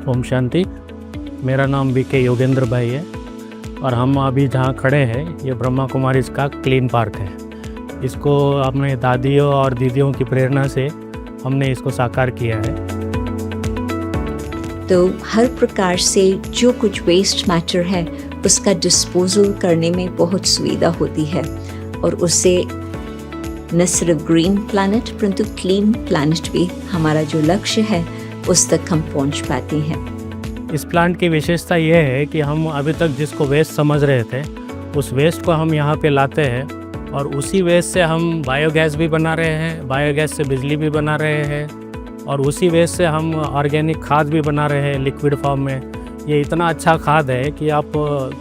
ओम शांति। मेरा नाम वीके योगेंद्र भाई है और हम अभी जहाँ खड़े हैं ये ब्रह्मा कुमारीज़ का क्लीन पार्क है। इसको अपने दादियों और दीदियों की प्रेरणा से हमने इसको साकार किया है। तो हर प्रकार से जो कुछ वेस्ट मैटर है उसका डिस्पोजल करने में बहुत सुविधा होती है और उससे न सिर्फ ग्रीन प्लैनेट परंतु क्लीन प्लैनेट भी हमारा जो लक्ष्य है उस तक हम पहुंच पाते हैं। इस प्लांट की विशेषता ये है कि हम अभी तक जिसको वेस्ट समझ रहे थे उस वेस्ट को हम यहाँ पे लाते हैं और उसी वेस्ट से हम बायोगैस भी बना रहे हैं, बायोगैस से बिजली भी बना रहे हैं और उसी वेस्ट से हम ऑर्गेनिक खाद भी बना रहे हैं लिक्विड फॉर्म में। ये इतना अच्छा खाद है कि आप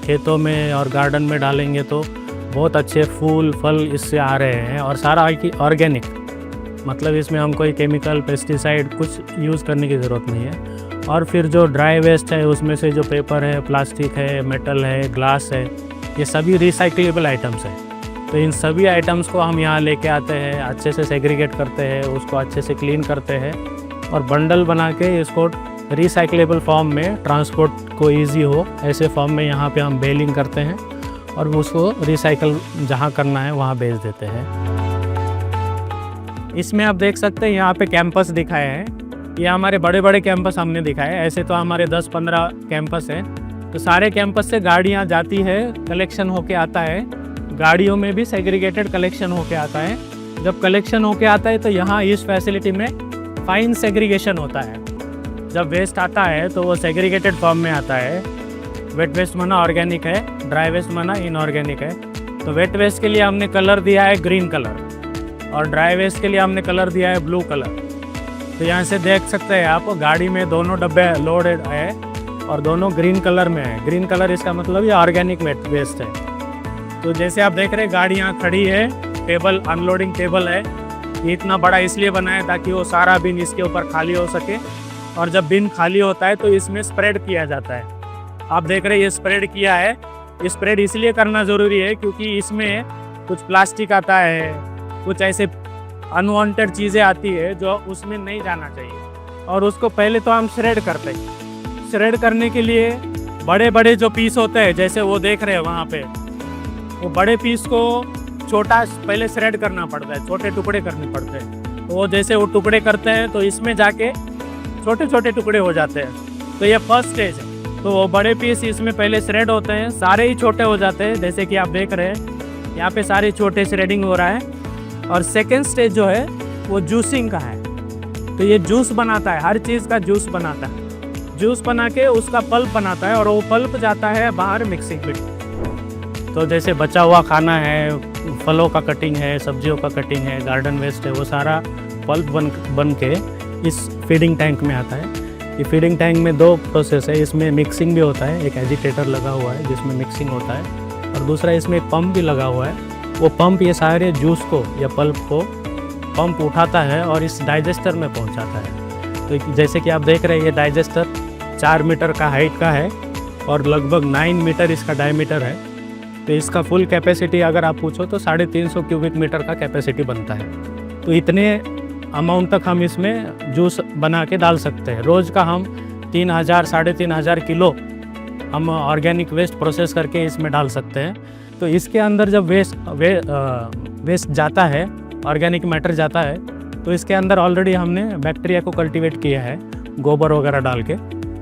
खेतों में और गार्डन में डालेंगे तो बहुत अच्छे फूल फल इससे आ रहे हैं और सारा ऑर्गेनिक, मतलब इसमें हम कोई केमिकल पेस्टिसाइड कुछ यूज़ करने की ज़रूरत नहीं है। और फिर जो ड्राई वेस्ट है उसमें से जो पेपर है, प्लास्टिक है, मेटल है, ग्लास है, ये सभी रिसाइक्लेबल आइटम्स है। तो इन सभी आइटम्स को हम यहाँ लेके आते हैं, अच्छे से सेग्रीगेट करते हैं, उसको अच्छे से क्लीन करते हैं और बंडल बना के इसको रिसाइक्लेबल फॉर्म में, ट्रांसपोर्ट को ईजी हो ऐसे फॉर्म में यहाँ पे हम बेलिंग करते हैं और उसको रिसाइकल जहाँ करना है वहाँ भेज देते हैं। इसमें आप देख सकते हैं यहाँ पे कैंपस दिखाए हैं। ये हमारे बड़े बड़े कैंपस हमने दिखाए। ऐसे तो हमारे 10-15 कैंपस हैं। तो सारे कैंपस से गाड़ियाँ जाती है, कलेक्शन होके आता है। गाड़ियों में भी सेग्रीगेटेड कलेक्शन होके आता है। जब कलेक्शन होके आता है तो यहाँ इस फैसिलिटी में फाइन सेग्रीगेशन होता है। जब वेस्ट आता है तो वो सेग्रीगेटेड फॉर्म में आता है। वेट वेस्ट माना ऑर्गेनिक है, ड्राई वेस्ट माना इनऑर्गेनिक है। तो वेट वेस्ट के लिए हमने कलर दिया है ग्रीन कलर और ड्राई वेस्ट के लिए हमने कलर दिया है ब्लू कलर। तो यहाँ से देख सकते हैं आप, गाड़ी में दोनों डब्बे लोडेड है और दोनों ग्रीन कलर में है। ग्रीन कलर इसका मतलब ये ऑर्गेनिक वेस्ट है। तो जैसे आप देख रहे हैं गाड़ी यहाँ खड़ी है, टेबल अनलोडिंग टेबल है। ये इतना बड़ा इसलिए बना है ताकि वो सारा बिन इसके ऊपर खाली हो सके और जब बिन खाली होता है तो इसमें स्प्रेड किया जाता है। आप देख रहे हैं ये स्प्रेड किया है। स्प्रेड इसलिए करना ज़रूरी है क्योंकि इसमें कुछ प्लास्टिक आता है, कुछ ऐसे अनवांटेड चीज़ें आती है जो उसमें नहीं जाना चाहिए और उसको पहले तो हम श्रेड करते हैं। श्रेड करने के लिए बड़े बड़े जो पीस होते हैं, जैसे वो देख रहे हैं वहाँ पे, वो बड़े पीस को छोटा पहले श्रेड करना पड़ता है, छोटे टुकड़े करने पड़ते हैं। तो वो जैसे वो टुकड़े करते हैं तो इसमें जाके छोटे छोटे टुकड़े हो जाते हैं। तो ये फर्स्ट स्टेज है। तो वो बड़े पीस इसमें पहले श्रेड होते हैं, सारे ही छोटे हो जाते हैं। जैसे कि आप देख रहे हैं यहाँ पे सारे छोटे श्रेडिंग हो रहा है। और सेकेंड स्टेज जो है वो जूसिंग का है। तो ये जूस बनाता है, हर चीज़ का जूस बनाता है। जूस बना के उसका पल्प बनाता है और वो पल्प जाता है बाहर मिक्सिंग में। तो जैसे बचा हुआ खाना है, फलों का कटिंग है, सब्जियों का कटिंग है, गार्डन वेस्ट है, वो सारा पल्प बन के इस फीडिंग टैंक में आता है। ये फीडिंग टैंक में 2 प्रोसेस है। इसमें मिक्सिंग भी होता है, एक एजिटेटर लगा हुआ है जिसमें मिक्सिंग होता है और दूसरा इसमें एक पंप भी लगा हुआ है। वो पंप ये सारे जूस को या पल्प को पंप उठाता है और इस डाइजेस्टर में पहुंचाता है। तो जैसे कि आप देख रहे हैं ये डाइजेस्टर 4 मीटर का हाइट का है और लगभग 9 मीटर इसका डायमीटर है। तो इसका फुल कैपेसिटी अगर आप पूछो तो 350 क्यूबिक मीटर का कैपेसिटी बनता है। तो इतने अमाउंट तक हम इसमें जूस बना के डाल सकते हैं। रोज़ का हम 3,000-3,500 किलो हम ऑर्गेनिक वेस्ट प्रोसेस करके इसमें डाल सकते हैं। तो इसके अंदर जब वेस्ट जाता है, ऑर्गेनिक मैटर जाता है, तो इसके अंदर ऑलरेडी हमने बैक्टीरिया को कल्टीवेट किया है गोबर वगैरह डाल के।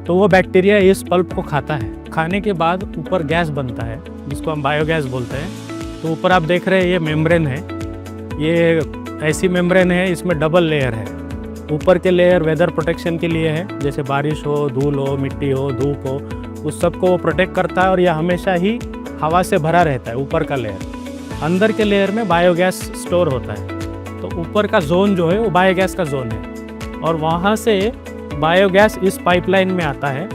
तो वो बैक्टीरिया इस पल्प को खाता है। खाने के बाद ऊपर गैस बनता है जिसको हम बायोगैस बोलते हैं। तो ऊपर आप देख रहे हैं ये मेम्ब्रेन है। ये ऐसी मेम्ब्रेन है, इसमें डबल लेयर है। ऊपर के लेयर वेदर प्रोटेक्शन के लिए है, जैसे बारिश हो, धूल हो, मिट्टी हो, धूप हो, उस सब को प्रोटेक्ट करता है और यह हमेशा ही हवा से भरा रहता है ऊपर का लेयर। अंदर के लेयर में बायोगैस स्टोर होता है। तो ऊपर का जोन जो है वो बायोगैस का जोन है और वहाँ से बायोगैस इस पाइपलाइन में आता है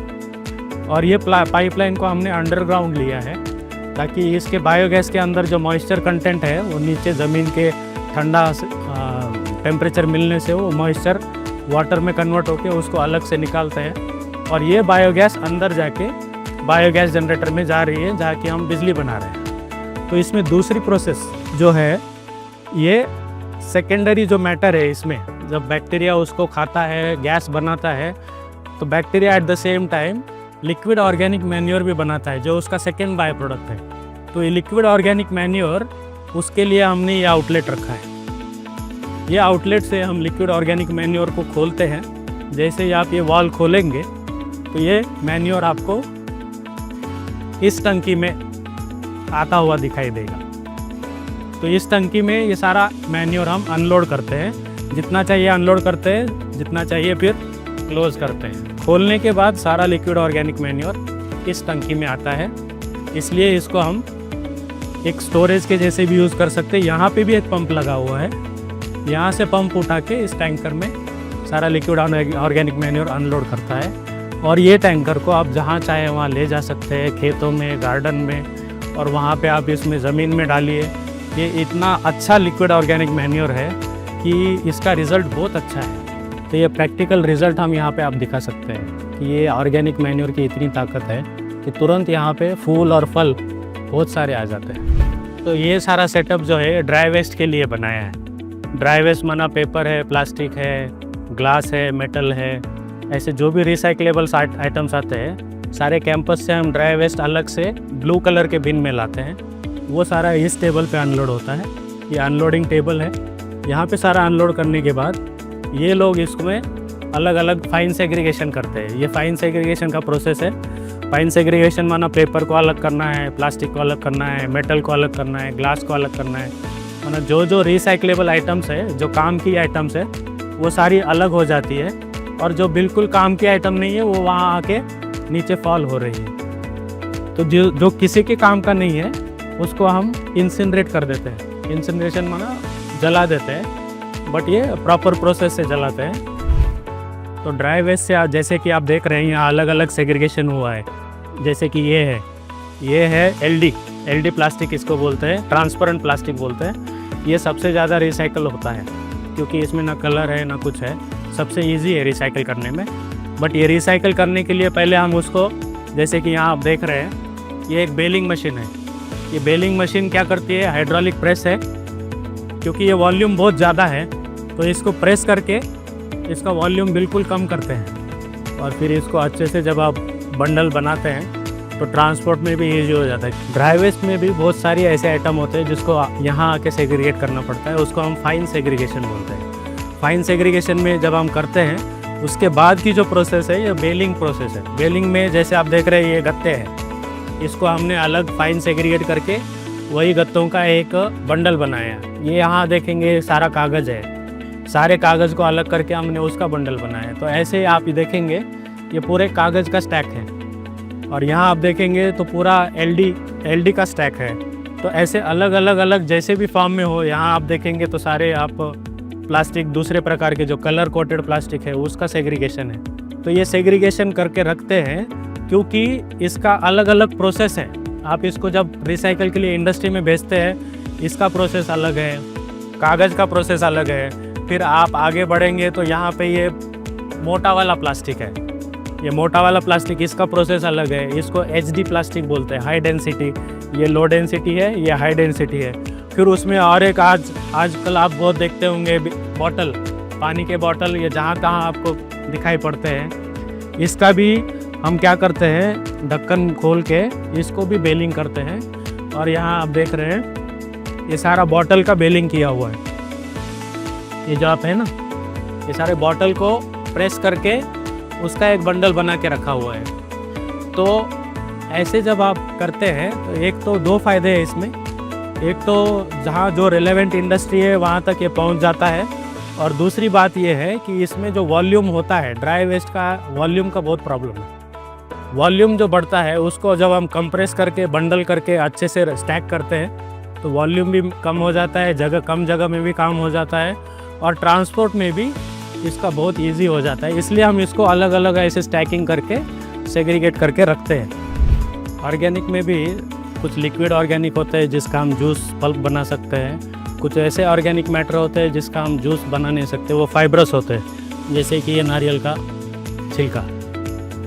और ये पाइपलाइन को हमने अंडरग्राउंड लिया है ताकि इसके बायोगैस के अंदर जो मॉइस्चर कंटेंट है वो नीचे ज़मीन के ठंडा टेम्परेचर मिलने से वो मॉइस्चर वाटर में कन्वर्ट होकर उसको अलग से निकालते हैं और ये बायोगैस अंदर जाके बायोगैस जनरेटर में जा रही है जहाँ कि हम बिजली बना रहे हैं। तो इसमें दूसरी प्रोसेस जो है ये सेकेंडरी जो मैटर है, इसमें जब बैक्टीरिया उसको खाता है, गैस बनाता है, तो bacteria at the same time liquid organic manure भी बनाता है, जो उसका सेकेंड बाय प्रोडक्ट है। तो ये लिक्विड ऑर्गेनिक मैन्योर, उसके लिए हमने ये आउटलेट रखा है। ये आउटलेट से हम लिक्विड ऑर्गेनिक मैन्योर को खोलते हैं। जैसे ही आप ये वॉल खोलेंगे तो ये मैन्योर आपको इस टंकी में आता हुआ दिखाई देगा। तो इस टंकी में ये सारा मैन्योर हम अनलोड करते हैं, जितना चाहिए अनलोड करते हैं, जितना चाहिए फिर क्लोज करते हैं। खोलने के बाद सारा लिक्विड ऑर्गेनिक मैन्योर इस टंकी में आता है, इसलिए इसको हम एक स्टोरेज के जैसे भी यूज़ कर सकते हैं। यहाँ पे भी एक पंप लगा हुआ है, यहाँ से पंप उठा के इस टैंकर में सारा लिक्विड ऑर्गेनिक मैन्योर अनलोड करता है। और ये टैंकर को आप जहाँ चाहे वहाँ ले जा सकते हैं, खेतों में, गार्डन में, और वहाँ पे आप इसमें ज़मीन में डालिए। ये इतना अच्छा लिक्विड ऑर्गेनिक मैन्योर है कि इसका रिज़ल्ट बहुत अच्छा है। तो ये प्रैक्टिकल रिज़ल्ट हम यहाँ पे आप दिखा सकते हैं कि ये ऑर्गेनिक मैन्योर की इतनी ताकत है कि तुरंत यहाँ पे फूल और फल बहुत सारे आ जाते हैं। तो ये सारा सेटअप जो है ड्राई वेस्ट के लिए बनाया है। ड्राई वेस्ट माना पेपर है, प्लास्टिक है, ग्लास है, मेटल है, ऐसे जो भी रिसाइक्लेबल आइटम्स आते हैं, सारे कैंपस से हम ड्राई वेस्ट अलग से ब्लू कलर के बिन में लाते हैं। वो सारा इस टेबल पे अनलोड होता है। ये अनलोडिंग टेबल है। यहाँ पे सारा अनलोड करने के बाद ये लोग इसमें अलग अलग फाइन सेग्रीगेशन करते हैं। ये फाइन सेग्रीगेशन का प्रोसेस है। फाइन सेग्रीगेशन माना पेपर को अलग करना है, प्लास्टिक को अलग करना है, मेटल को अलग करना है, ग्लास को अलग करना है। माना जो जो रिसाइक्लेबल आइटम्स है, जो काम की आइटम्स है, वो सारी अलग हो जाती है, और जो बिल्कुल काम की आइटम नहीं है वो वहाँ आके नीचे फॉल हो रही है। तो जो किसी के काम का नहीं है उसको हम इंसिनरेट कर देते हैं। इंसिनरेशन माना जला देते हैं, बट ये प्रॉपर प्रोसेस से जलाते हैं। तो ड्राई वेस्ट से जैसे कि आप देख रहे हैं यहाँ अलग अलग सेग्रीगेशन हुआ है। जैसे कि ये है एलडी प्लास्टिक इसको बोलते हैं, ट्रांसपेरेंट प्लास्टिक बोलते हैं। ये सबसे ज़्यादा रिसाइकल होता है क्योंकि इसमें ना कलर है ना कुछ है, सबसे ईजी है रिसाइकल करने में। बट ये रिसाइकल करने के लिए पहले हम उसको, जैसे कि यहाँ आप देख रहे हैं, ये एक बेलिंग मशीन है। ये बेलिंग मशीन क्या करती है, हाइड्रोलिक प्रेस है। क्योंकि ये वॉल्यूम बहुत ज़्यादा है तो इसको प्रेस करके इसका वॉल्यूम बिल्कुल कम करते हैं, और फिर इसको अच्छे से जब आप बंडल बनाते हैं तो ट्रांसपोर्ट में भी ईजी हो जाता है। ड्राई वेस्ट में भी बहुत सारी ऐसे आइटम होते हैं जिसको यहाँ आके सेग्रीगेट करना पड़ता है, उसको हम फाइन सेग्रीगेशन बोलते हैं। फाइन सेग्रीगेशन में जब हम करते हैं उसके बाद की जो प्रोसेस है ये बेलिंग प्रोसेस है। बेलिंग में जैसे आप देख रहे हैं ये गत्ते हैं, इसको हमने अलग फाइन सेग्रीगेट करके वही गत्तों का एक बंडल बनाया है। ये यहाँ देखेंगे सारा कागज़ है, सारे कागज़ को अलग करके हमने उसका बंडल बनाया है। तो ऐसे आप देखेंगे ये पूरे कागज़ का स्टैक है, और यहाँ आप देखेंगे तो पूरा एलडी का स्टैक है। तो ऐसे अलग अलग जैसे भी फॉर्म में हो, यहाँ आप देखेंगे तो सारे आप प्लास्टिक, दूसरे प्रकार के जो कलर कोटेड प्लास्टिक है उसका सेग्रीगेशन है। तो ये सेग्रीगेशन करके रखते हैं क्योंकि इसका अलग अलग प्रोसेस है। आप इसको जब रिसाइकल के लिए इंडस्ट्री में भेजते हैं इसका प्रोसेस अलग है, कागज़ का प्रोसेस अलग है। फिर आप आगे बढ़ेंगे तो यहाँ पे ये मोटा वाला प्लास्टिक है, ये मोटा वाला प्लास्टिक, इसका प्रोसेस अलग है। इसको HD प्लास्टिक बोलते हैं, हाई डेंसिटी। ये लो डेंसिटी है, ये हाई डेंसिटी है। फिर उसमें और एक आजकल आप बहुत देखते होंगे बॉटल, पानी के बॉटल, ये जहाँ तहाँ आपको दिखाई पड़ते हैं। इसका भी हम क्या करते हैं, ढक्कन खोल के इसको भी बेलिंग करते हैं। और यहाँ आप देख रहे हैं ये सारा बॉटल का बेलिंग किया हुआ है। ये जो आप है ना, ये सारे बॉटल को प्रेस करके उसका एक बंडल बना के रखा हुआ है। तो ऐसे जब आप करते हैं तो एक तो दो फायदे हैं इसमें। एक तो जहाँ जो रिलेवेंट इंडस्ट्री है वहाँ तक ये पहुँच जाता है, और दूसरी बात ये है कि इसमें जो वॉल्यूम होता है, ड्राई वेस्ट का वॉल्यूम का बहुत प्रॉब्लम है। वॉल्यूम जो बढ़ता है उसको जब हम कंप्रेस करके बंडल करके अच्छे से स्टैक करते हैं तो वॉल्यूम भी कम हो जाता है, कम जगह में भी काम हो जाता है, और ट्रांसपोर्ट में भी इसका बहुत इजी हो जाता है। इसलिए हम इसको अलग अलग ऐसे स्टैकिंग करके सेग्रीगेट करके रखते हैं। ऑर्गेनिक में भी कुछ लिक्विड ऑर्गेनिक होते हैं जिसका हम जूस पल्प बना सकते हैं। कुछ ऐसे ऑर्गेनिक मैटर होते हैं जिसका हम जूस बना नहीं सकते, वो फाइब्रस होते हैं। जैसे कि ये नारियल का छिलका,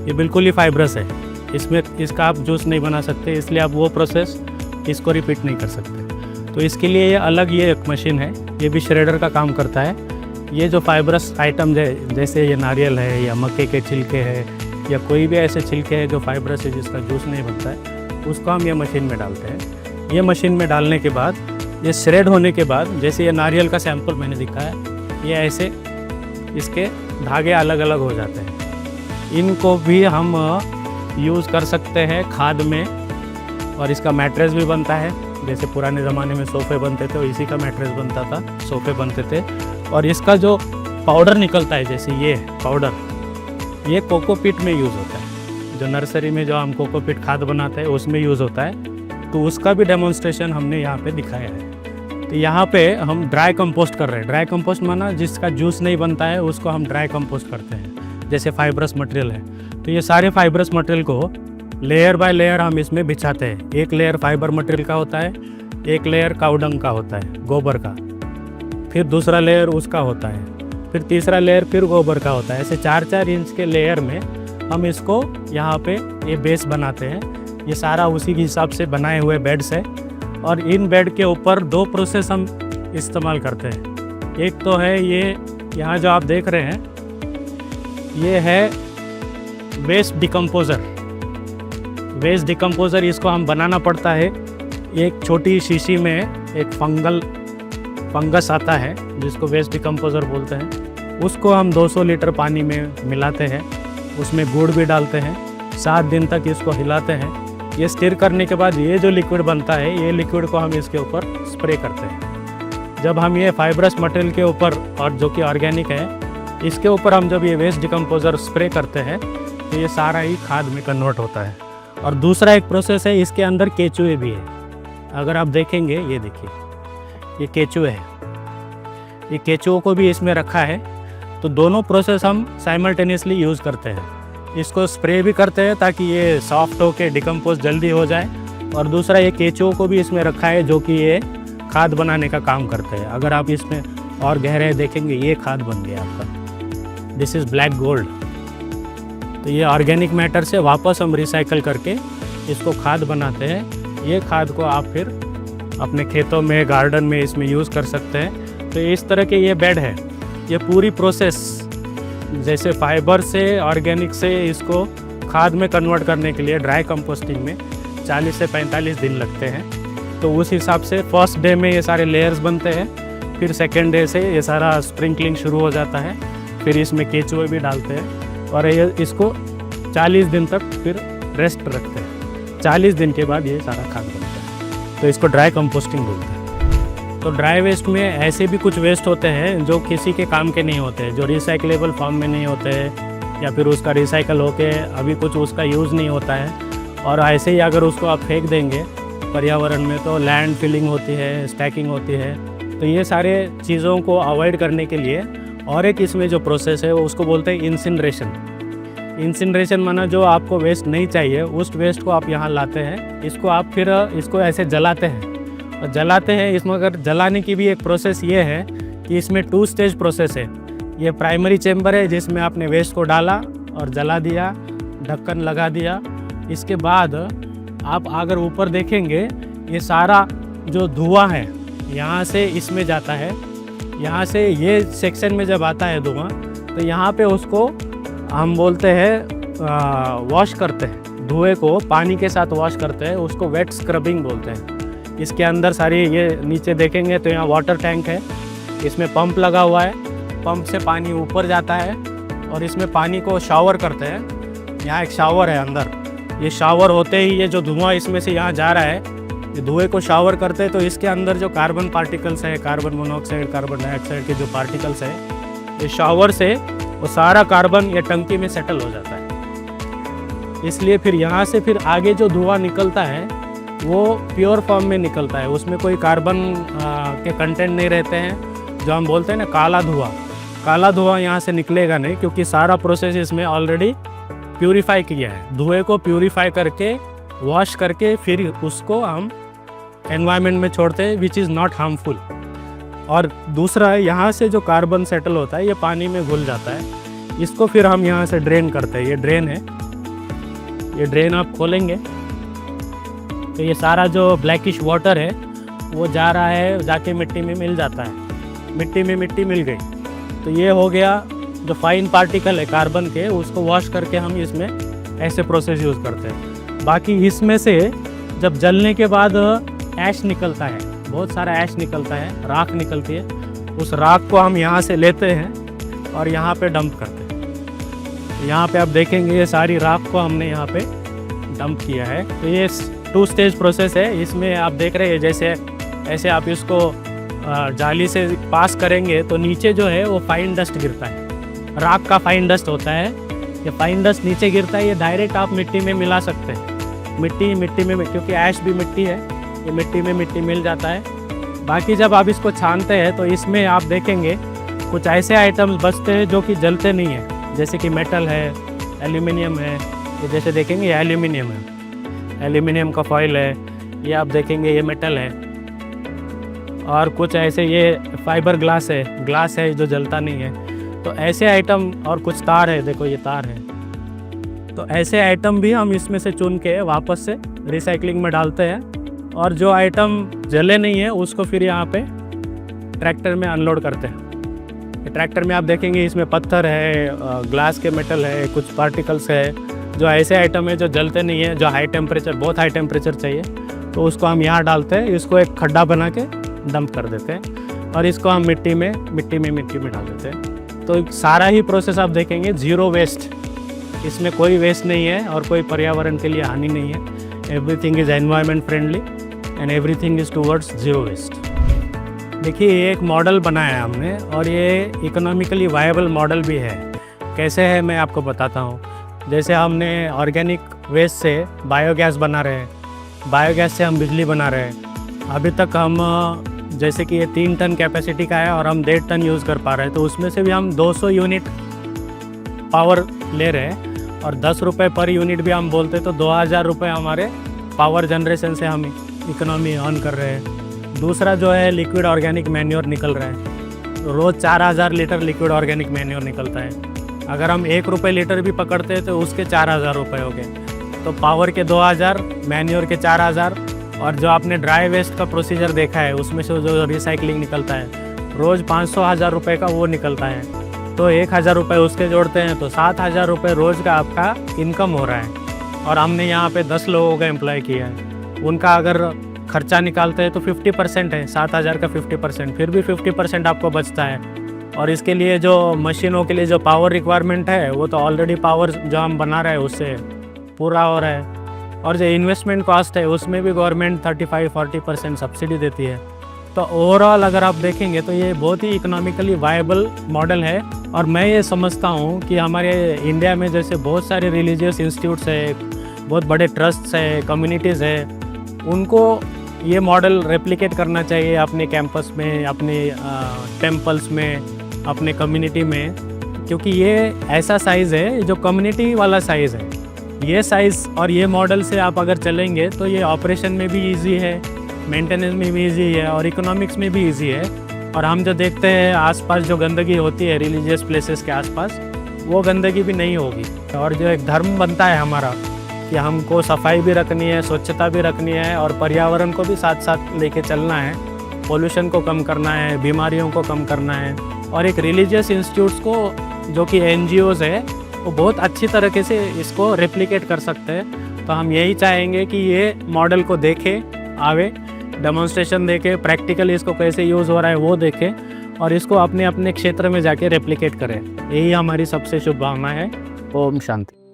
ये बिल्कुल ही फाइब्रस है, इसमें इसका आप जूस नहीं बना सकते, इसलिए आप वो प्रोसेस इसको रिपीट नहीं कर सकते। तो इसके लिए ये अलग ये एक मशीन है, ये भी श्रेडर का काम करता है। ये जो फाइबरस आइटम जैसे ये नारियल है या मक्के के छिलके हैं या कोई भी ऐसे छिलके हैं जो फाइबरस है जिसका जूस नहीं बनता है, उसको हम ये मशीन में डालते हैं। ये मशीन में डालने के बाद ये श्रेड होने के बाद, जैसे ये नारियल का सैंपल मैंने दिखाया, ये ऐसे इसके धागे अलग अलग हो जाते हैं। इनको भी हम यूज़ कर सकते हैं खाद में, और इसका मैट्रेस भी बनता है। जैसे पुराने ज़माने में सोफ़े बनते थे, इसी का मैट्रेस बनता था, सोफ़े बनते थे। और इसका जो पाउडर निकलता है, जैसे ये पाउडर, ये कोकोपीट में यूज़ होता है। जो नर्सरी में जो हम कोकोपीट खाद बनाते हैं उसमें यूज़ होता है, तो उसका भी डेमोन्स्ट्रेशन हमने यहाँ पे दिखाया है। तो यहाँ पे हम ड्राई कंपोस्ट कर रहे हैं। ड्राई कंपोस्ट माना जिसका जूस नहीं बनता है उसको हम ड्राई कंपोस्ट करते हैं। जैसे फाइबरस मटेरियल है, तो ये सारे फाइबरस मटेरियल को लेयर बाय लेयर हम इसमें बिछाते हैं। एक लेयर फाइबर मटेरियल का होता है, एक लेयर काउडंग का होता है, गोबर का, फिर दूसरा लेयर उसका होता है, फिर तीसरा लेयर फिर गोबर का होता है। ऐसे 4-4 इंच के लेयर में हम इसको यहाँ पे ये बेस बनाते हैं। ये सारा उसी के हिसाब से बनाए हुए बेड्स है, और इन बेड के ऊपर 2 प्रोसेस हम इस्तेमाल करते हैं। एक तो है ये यहाँ जो आप देख रहे हैं, ये है वेस्ट डिकम्पोज़र। वेस्ट डिकम्पोज़र इसको हम बनाना पड़ता है। एक छोटी शीशी में एक फंगस आता है जिसको वेस्ट डिकम्पोज़र बोलते हैं। उसको हम 200 लीटर पानी में मिलाते हैं, उसमें गुड़ भी डालते हैं, 7 दिन तक इसको हिलाते हैं। ये स्टिर करने के बाद ये जो लिक्विड बनता है, ये लिक्विड को हम इसके ऊपर स्प्रे करते हैं। जब हम ये फाइबरस मटेरियल के ऊपर, और जो कि ऑर्गेनिक है, इसके ऊपर हम जब ये वेस्ट डिकम्पोज़र स्प्रे करते हैं तो ये सारा ही खाद में कन्वर्ट होता है। और दूसरा एक प्रोसेस है, इसके अंदर केचुए भी है। अगर आप देखेंगे, ये देखिए, ये केचुए है, ये केचुओं को भी इसमें रखा है। तो दोनों प्रोसेस हम साइमल्टेनियसली यूज़ करते हैं। इसको स्प्रे भी करते हैं ताकि ये सॉफ्ट हो के डिकम्पोज जल्दी हो जाए, और दूसरा ये केचुओं को भी इसमें रखा है जो कि ये खाद बनाने का काम करते हैं। अगर आप इसमें और गहरे देखेंगे, ये खाद बन गया आपका, दिस इज़ ब्लैक गोल्ड। तो ये ऑर्गेनिक मैटर से वापस हम रिसाइकल करके इसको खाद बनाते हैं। ये खाद को आप फिर अपने खेतों में, गार्डन में इसमें यूज़ कर सकते हैं। तो इस तरह के ये बेड है। ये पूरी प्रोसेस जैसे फाइबर से, ऑर्गेनिक से इसको खाद में कन्वर्ट करने के लिए ड्राई कंपोस्टिंग में 40 से 45 दिन लगते हैं। तो उस हिसाब से फर्स्ट डे में ये सारे लेयर्स बनते हैं, फिर सेकेंड डे से ये सारा स्प्रिंकलिंग शुरू हो जाता है, फिर इसमें केचुए भी डालते हैं, और ये इसको 40 दिन तक फिर रेस्ट रखते हैं। 40 दिन के बाद ये सारा खाद बनता है, तो इसको ड्राई कंपोस्टिंग बोलते हैं। तो ड्राई वेस्ट में ऐसे भी कुछ वेस्ट होते हैं जो किसी के काम के नहीं होते, जो रिसाइकलेबल फॉर्म में नहीं होते हैं, या फिर उसका रिसाइकल होके अभी कुछ उसका यूज़ नहीं होता है, और ऐसे ही अगर उसको आप फेंक देंगे पर्यावरण में तो लैंड फिलिंग होती है, स्टैकिंग होती है। तो ये सारे चीज़ों को अवॉइड करने के लिए और एक इसमें जो प्रोसेस है वो उसको बोलते हैं इंसिनरेशन। इंसिनरेशन माना जो आपको वेस्ट नहीं चाहिए, उस वेस्ट को आप यहाँ लाते हैं, इसको आप फिर इसको ऐसे जलाते हैं, और जलाते हैं। इसमें अगर जलाने की भी एक प्रोसेस ये है कि इसमें 2 स्टेज प्रोसेस है। ये प्राइमरी चेम्बर है जिसमें आपने वेस्ट को डाला और जला दिया, ढक्कन लगा दिया। इसके बाद आप अगर ऊपर देखेंगे, ये सारा जो धुआं है यहाँ से इसमें जाता है। यहाँ से ये सेक्शन में जब आता है धुआं, तो यहाँ पे उसको हम बोलते हैं वॉश करते हैं, धुएँ को पानी के साथ वॉश करते हैं, उसको वेट स्क्रबिंग बोलते हैं। इसके अंदर सारी, ये नीचे देखेंगे तो यहाँ वाटर टैंक है, इसमें पंप लगा हुआ है, पंप से पानी ऊपर जाता है और इसमें पानी को शावर करते हैं। यहाँ एक शावर है अंदर, ये शावर होते ही ये जो धुआं इसमें से यहाँ जा रहा है, ये धुएँ को शावर करते हैं, तो इसके अंदर जो कार्बन पार्टिकल्स है, कार्बन मोनोऑक्साइड, कार्बन डाइऑक्साइड के जो पार्टिकल्स है, ये शावर से वो सारा कार्बन ये टंकी में सेटल हो जाता है। इसलिए फिर यहाँ से फिर आगे जो धुआं निकलता है वो प्योर फॉर्म में निकलता है, उसमें कोई कार्बन के कंटेंट नहीं रहते हैं, जो हम बोलते हैं ना काला धुआं। काला धुआं यहाँ से निकलेगा नहीं, क्योंकि सारा प्रोसेस इसमें ऑलरेडी प्यूरिफाई किया है। धुएँ को प्यूरिफाई करके, वॉश करके फिर उसको हम एनवायरनमेंट में छोड़ते हैं, विच इज़ नॉट हार्मफुल। और दूसरा है, यहाँ से जो कार्बन सेटल होता है ये पानी में घुल जाता है, इसको फिर हम यहाँ से ड्रेन करते हैं। ये ड्रेन है, ये ड्रेन आप खोलेंगे तो ये सारा जो ब्लैकिश वाटर है वो जा रहा है, जाके मिट्टी में मिल जाता है। मिट्टी में मिट्टी मिल गई, तो ये हो गया जो फाइन पार्टिकल है कार्बन के, उसको वॉश करके हम इसमें ऐसे प्रोसेस यूज़ करते हैं। बाकी इसमें से जब जलने के बाद ऐश निकलता है, बहुत सारा ऐश निकलता है, राख निकलती है। उस राख को हम यहाँ से लेते हैं और यहाँ पे डंप करते हैं। यहाँ पे आप देखेंगे ये सारी राख को हमने यहाँ पे डंप किया है। तो ये 2 स्टेज प्रोसेस है। इसमें आप देख रहे हैं जैसे ऐसे आप इसको जाली से पास करेंगे तो नीचे जो है वो फाइन डस्ट गिरता है, राख का फाइन डस्ट होता है। ये फाइन डस्ट नीचे गिरता है, ये डायरेक्ट आप मिट्टी में मिला सकते हैं। मिट्टी में क्योंकि ऐश भी मिट्टी है, ये मिट्टी में मिट्टी मिल जाता है। बाकी जब आप इसको छानते हैं तो इसमें आप देखेंगे कुछ ऐसे आइटम्स बचते हैं जो कि जलते नहीं हैं, जैसे कि मेटल है, एल्यूमिनियम है। ये जैसे देखेंगे ये एल्यूमिनियम है, एल्यूमिनियम का फॉइल है। ये आप देखेंगे ये मेटल है। और कुछ ऐसे ये फाइबर ग्लास है जो जलता नहीं है। तो ऐसे आइटम, और कुछ तार है, देखो ये तार है। तो ऐसे आइटम भी हम इसमें से चुन के वापस से रिसाइकलिंग में डालते हैं, और जो आइटम जले नहीं है उसको फिर यहाँ पे ट्रैक्टर में अनलोड करते हैं। ट्रैक्टर में आप देखेंगे इसमें पत्थर है, ग्लास के मेटल है, कुछ पार्टिकल्स है, जो ऐसे आइटम है जो जलते नहीं है, जो हाई टेम्परेचर, बहुत हाई टेम्परेचर चाहिए, तो उसको हम यहाँ डालते हैं। इसको एक खड्डा बना के डंप कर देते हैं और इसको हम मिट्टी में डाल देते हैं। तो सारा ही प्रोसेस आप देखेंगे ज़ीरो वेस्ट, इसमें कोई वेस्ट नहीं है और कोई पर्यावरण के लिए हानि नहीं है। Everything is environment friendly and everything is towards zero waste. देखिए ये एक मॉडल बनाया है हमने, और ये इकोनॉमिकली वायबल मॉडल भी है। कैसे है मैं आपको बताता हूँ। जैसे हमने ऑर्गेनिक वेस्ट से बायोगैस बना रहे हैं, बायोगैस से हम बिजली बना रहे हैं। अभी तक हम जैसे कि ये 3 टन कैपेसिटी का है और हम 1.5 टन यूज़ कर पा रहे हैं, तो उसमें से भी हम 200 यूनिट पावर ले रहे हैं, और 10 रुपये पर यूनिट भी हम बोलते तो 2000 रुपये हमारे पावर जनरेशन से हम इकोनॉमी अर्न कर रहे हैं। दूसरा जो है लिक्विड ऑर्गेनिक मैन्योर निकल रहा है, तो रोज़ 4000 लीटर लिक्विड ऑर्गेनिक मैन्योर निकलता है। अगर हम 1 रुपये लीटर भी पकड़ते हैं तो उसके 4000 रुपये हो गए। तो पावर के 2000, मैन्योर के 4000, और जो आपने ड्राई वेस्ट का प्रोसीजर देखा है उसमें से जो रिसाइकलिंग निकलता है रोज़ 500-1000 रुपये का वो निकलता है। तो 1000 रुपये उसके जोड़ते हैं तो 7000 रुपये रोज़ का आपका इनकम हो रहा है। और हमने यहाँ पे 10 लोगों का एम्प्लॉय किया है, उनका अगर खर्चा निकालते हैं तो 50% है, 7000 का 50%, फिर भी 50% आपको बचता है। और इसके लिए जो मशीनों के लिए जो पावर रिक्वायरमेंट है वो तो ऑलरेडी पावर जो हम बना रहे हैं उससे पूरा हो रहा है। और जो इन्वेस्टमेंट कॉस्ट है उसमें भी गवर्नमेंट 35-40% सब्सिडी देती है। तो ओवरऑल अगर आप देखेंगे तो ये बहुत ही इकोनॉमिकली वायबल मॉडल है। और मैं ये समझता हूँ कि हमारे इंडिया में जैसे बहुत सारे रिलीजियस इंस्टीट्यूट्स है, बहुत बड़े ट्रस्ट्स है, कम्युनिटीज़ है, उनको ये मॉडल रेप्लिकेट करना चाहिए अपने कैंपस में, अपने टेम्पल्स में, अपने कम्युनिटी में, क्योंकि ये ऐसा साइज़ है जो कम्युनिटी वाला साइज़ है। ये साइज़ और ये मॉडल से आप अगर चलेंगे तो ये ऑपरेशन में भी इजी है, मेंटेनेंस में भी इजी है और इकोनॉमिक्स में भी इजी है। और हम जो देखते हैं आसपास जो गंदगी होती है रिलीजियस प्लेसेस के आसपास, वो गंदगी भी नहीं होगी। और जो एक धर्म बनता है हमारा कि हमको सफाई भी रखनी है, स्वच्छता भी रखनी है और पर्यावरण को भी साथ साथ लेके चलना है, पोल्यूशन को कम करना है, बीमारियों को कम करना है। और एक रिलीजियस इंस्टीट्यूट्स को जो कि NGOs है वो बहुत अच्छी तरीके से इसको रेप्लिकेट कर सकते हैं। तो हम यही चाहेंगे कि ये मॉडल को देखे, आवे, डेमोन्स्ट्रेशन देखे, प्रैक्टिकली इसको कैसे यूज़ हो रहा है वो देखे और इसको अपने अपने क्षेत्र में जाके रेप्लिकेट करें। यही हमारी सबसे शुभ भावना है। ओम शांति।